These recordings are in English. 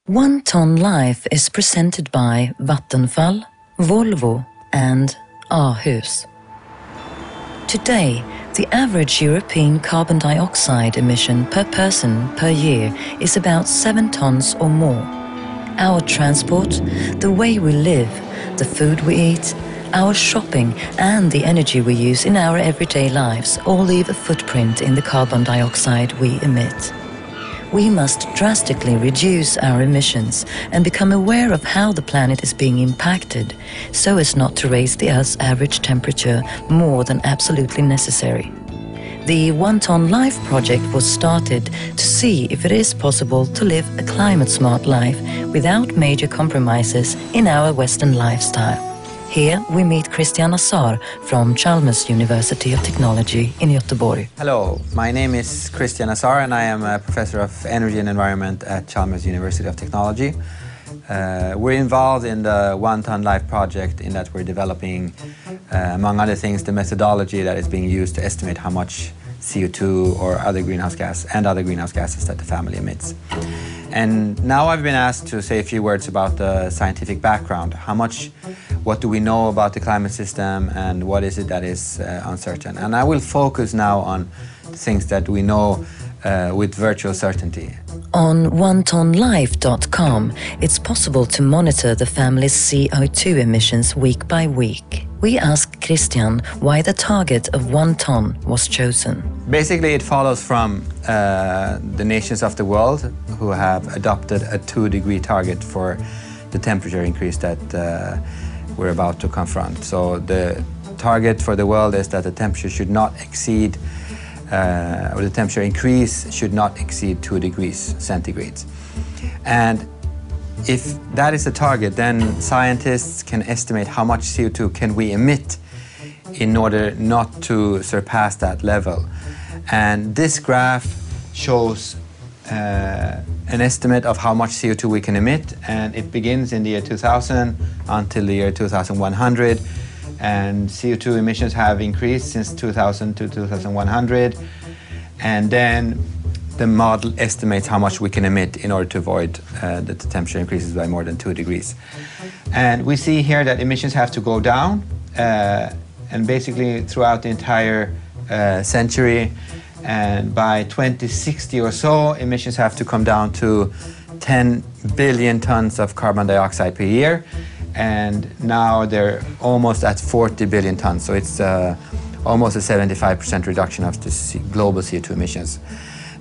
One Tonne Life is presented by Vattenfall, Volvo and A-Hus. Today, the average European carbon dioxide emission per person per year is about 7 tons or more. Our transport, the way we live, the food we eat, our shopping and the energy we use in our everyday lives all leave a footprint in the carbon dioxide we emit. We must drastically reduce our emissions and become aware of how the planet is being impacted so as not to raise the Earth's average temperature more than absolutely necessary. The One Tonne Life project was started to see if it is possible to live a climate-smart life without major compromises in our Western lifestyle. Here we meet Christian Azar from Chalmers University of Technology in Göteborg. Hello, my name is Christian Azar and I am a professor of energy and environment at Chalmers University of Technology. We're involved in the One Tonne Life project in that we're developing, among other things, the methodology that is being used to estimate how much CO2 or other greenhouse gases that the family emits. And now I've been asked to say a few words about the scientific background. What do we know about the climate system and what is it that is uncertain? And I will focus now on the things that we know with virtual certainty. On onetonnelife.com, it's possible to monitor the family's CO2 emissions week by week. We asked Christian why the target of 1 ton was chosen. Basically, it follows from the nations of the world who have adopted a 2-degree target for the temperature increase that we're about to confront. So the target for the world is that the temperature should not exceed or the temperature increase should not exceed 2 degrees centigrade. And if that is the target, then scientists can estimate how much CO2 can we emit in order not to surpass that level. And this graph shows an estimate of how much CO2 we can emit, and it begins in the year 2000 until the year 2100. And CO2 emissions have increased since 2000 to 2100, and then the model estimates how much we can emit in order to avoid that the temperature increases by more than 2 degrees. And we see here that emissions have to go down, and basically throughout the entire century, and by 2060 or so, emissions have to come down to 10 billion tons of carbon dioxide per year. And now they're almost at 40 billion tons, so it's almost a 75% reduction of the global CO2 emissions.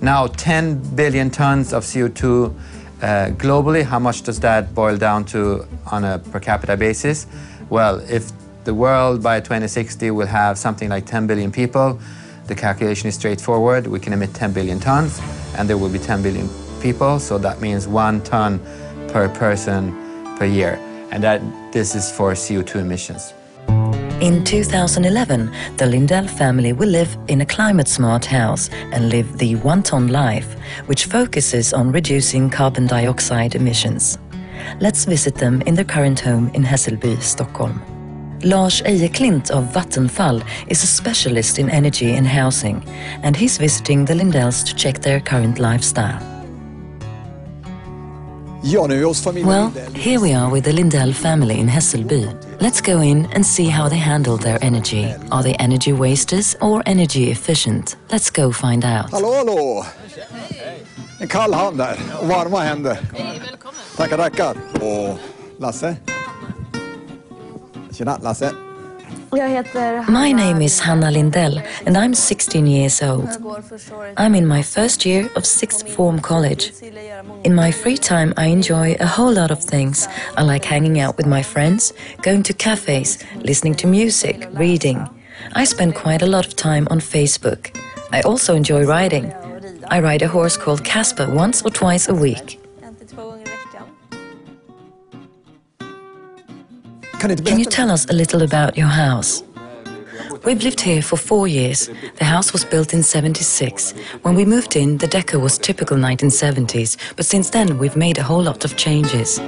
Now, 10 billion tons of CO2 globally, how much does that boil down to on a per capita basis? Well, if the world by 2060 will have something like 10 billion people, the calculation is straightforward. We can emit 10 billion tons, and there will be 10 billion people, so that means 1 ton per person per year. And this is for CO2 emissions. In 2011, the Lindell family will live in a climate-smart house and live the One Tonne Life, which focuses on reducing carbon dioxide emissions. Let's visit them in their current home in Hässelby, Stockholm. Lars Ejeklint of Vattenfall is a specialist in energy and housing, and he's visiting the Lindells to check their current lifestyle. Well, here we are with the Lindell family in Hässelby. Let's go in and see how they handle their energy. Are they energy wasters or energy efficient? Let's go find out. Hallå, hallå! En kall hand där och varma händer. Tackar, tackar. Och Lasse? Tjena, Lasse. My name is Hanna Lindell and I'm 16 years old. I'm in my first year of 6th form college. In my free time I enjoy a whole lot of things. I like hanging out with my friends, going to cafes, listening to music, reading. I spend quite a lot of time on Facebook. I also enjoy riding. I ride a horse called Casper once or twice a week. Can you tell us a little about your house? We've lived here for 4 years. The house was built in '76. When we moved in, the decor was typical 1970s, but since then we've made a whole lot of changes.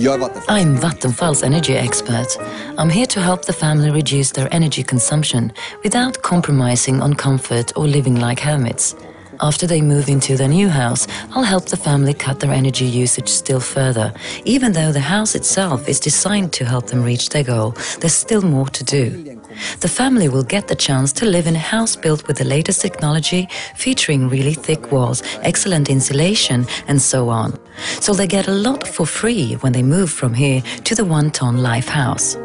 I'm Vattenfall's energy expert. I'm here to help the family reduce their energy consumption without compromising on comfort or living like hermits. After they move into their new house, I'll help the family cut their energy usage still further. Even though the house itself is designed to help them reach their goal, there's still more to do. The family will get the chance to live in a house built with the latest technology, featuring really thick walls, excellent insulation, and so on. So they get a lot for free when they move from here to the Tonne Life House.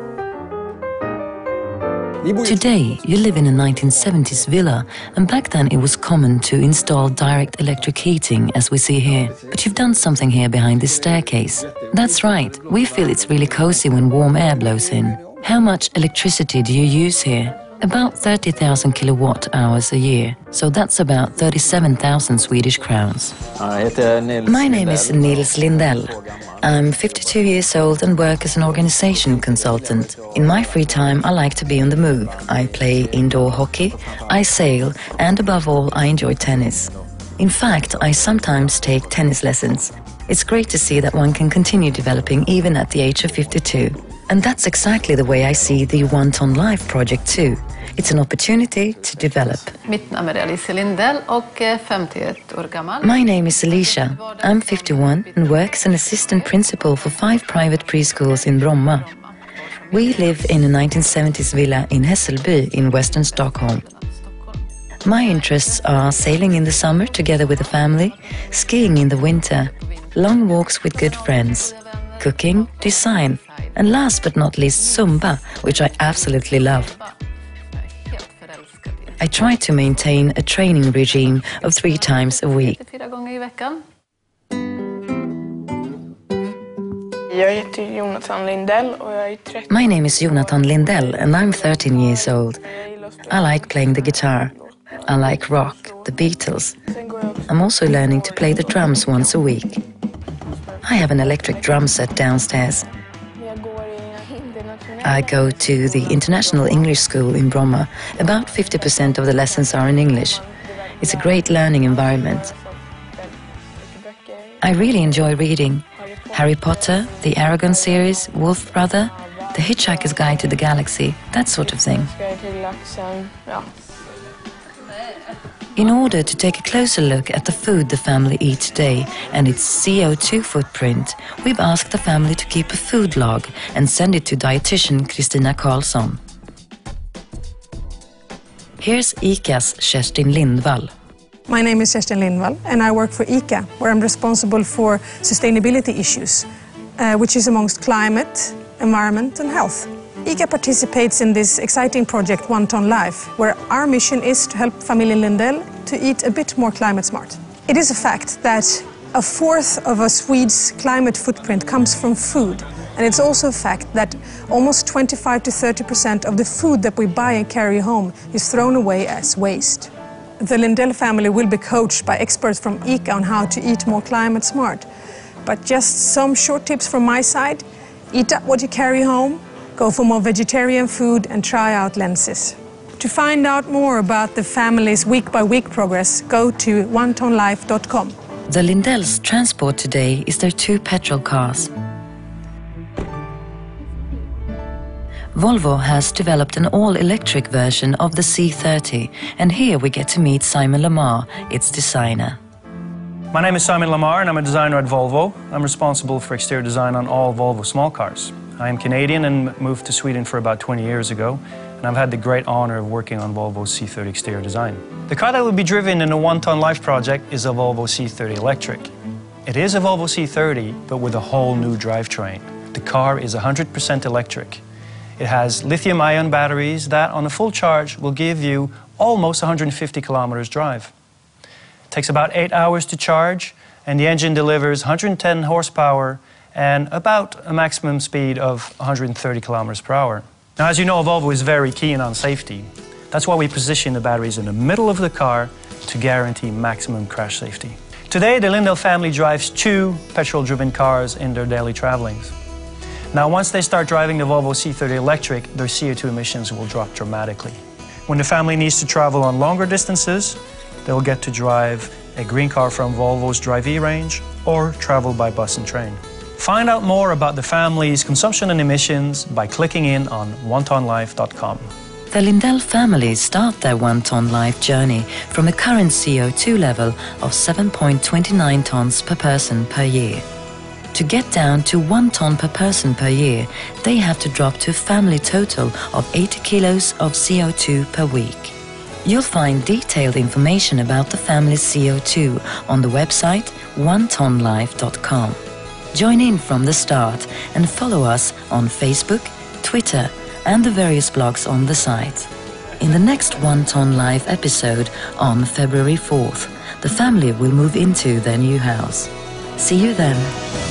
Today, you live in a 1970s villa, and back then it was common to install direct electric heating, as we see here. But you've done something here behind this staircase. That's right, we feel it's really cozy when warm air blows in. How much electricity do you use here? About 30,000 kilowatt hours a year, so that's about 37,000 Swedish crowns. My name is Nils Lindell. I'm 52 years old and work as an organization consultant. In my free time, I like to be on the move. I play indoor hockey, I sail, and above all, I enjoy tennis. In fact, I sometimes take tennis lessons. It's great to see that one can continue developing even at the age of 52. And that's exactly the way I see the Tonne Life project too. It's an opportunity to develop. My name is Alicia. I'm 51 and work as an assistant principal for 5 private preschools in Bromma. We live in a 1970s villa in Hässelby in western Stockholm. My interests are sailing in the summer together with the family, skiing in the winter, long walks with good friends, cooking, design, and last but not least Zumba, which I absolutely love. I try to maintain a training regime of 3 times a week. My name is Jonathan Lindell and I'm 13 years old. I like playing the guitar. I like rock, the Beatles. I'm also learning to play the drums once a week. I have an electric drum set downstairs. I go to the International English School in Bromma. About 50% of the lessons are in English. It's a great learning environment. I really enjoy reading. Harry Potter, the Aragon series, Wolf Brother, The Hitchhiker's Guide to the Galaxy, that sort of thing. In order to take a closer look at the food the family eats today and its CO2 footprint, we've asked the family to keep a food log and send it to dietitian Kristina Karlsson. Here's ICA's Kerstin Lindvall. My name is Kerstin Lindvall and I work for ICA, where I'm responsible for sustainability issues, which is amongst climate, environment and health. ICA participates in this exciting project Tonne Life, where our mission is to help family Lindell to eat a bit more climate smart. It is a fact that 1/4 of a Swede's climate footprint comes from food. And it's also a fact that almost 25 to 30% of the food that we buy and carry home is thrown away as waste. The Lindell family will be coached by experts from ICA on how to eat more climate smart. But just some short tips from my side: eat up what you carry home, go for more vegetarian food and try out lenses. To find out more about the family's week-by-week progress, go to onetonnelife.com. The Lindells' transport today is their 2 petrol cars. Volvo has developed an all-electric version of the C30, and here we get to meet Simon Lamar, its designer. My name is Simon Lamar and I'm a designer at Volvo. I'm responsible for exterior design on all Volvo small cars. I am Canadian and moved to Sweden for about 20 years ago, and I've had the great honor of working on Volvo's C30 exterior design. The car that will be driven in the Tonne Life project is a Volvo C30 electric. It is a Volvo C30, but with a whole new drivetrain. The car is 100% electric. It has lithium-ion batteries that, on a full charge, will give you almost 150 kilometers drive. It takes about 8 hours to charge, and the engine delivers 110 horsepower and about a maximum speed of 130 kilometers per hour. Now, as you know, Volvo is very keen on safety. That's why we position the batteries in the middle of the car to guarantee maximum crash safety. Today, the Lindell family drives 2 petrol-driven cars in their daily travelings. Now, once they start driving the Volvo C30 electric, their CO2 emissions will drop dramatically. When the family needs to travel on longer distances, they'll get to drive a green car from Volvo's Drive E range or travel by bus and train. Find out more about the family's consumption and emissions by clicking in on onetonnelife.com. The Lindell family start their 1 ton life journey from a current CO2 level of 7.29 tons per person per year. To get down to 1 ton per person per year, they have to drop to a family total of 80 kilos of CO2 per week. You'll find detailed information about the family's CO2 on the website onetonnelife.com. Join in from the start and follow us on Facebook, Twitter, and the various blogs on the site. In the next 1 Tonne Life episode on February 4th, the family will move into their new house. See you then.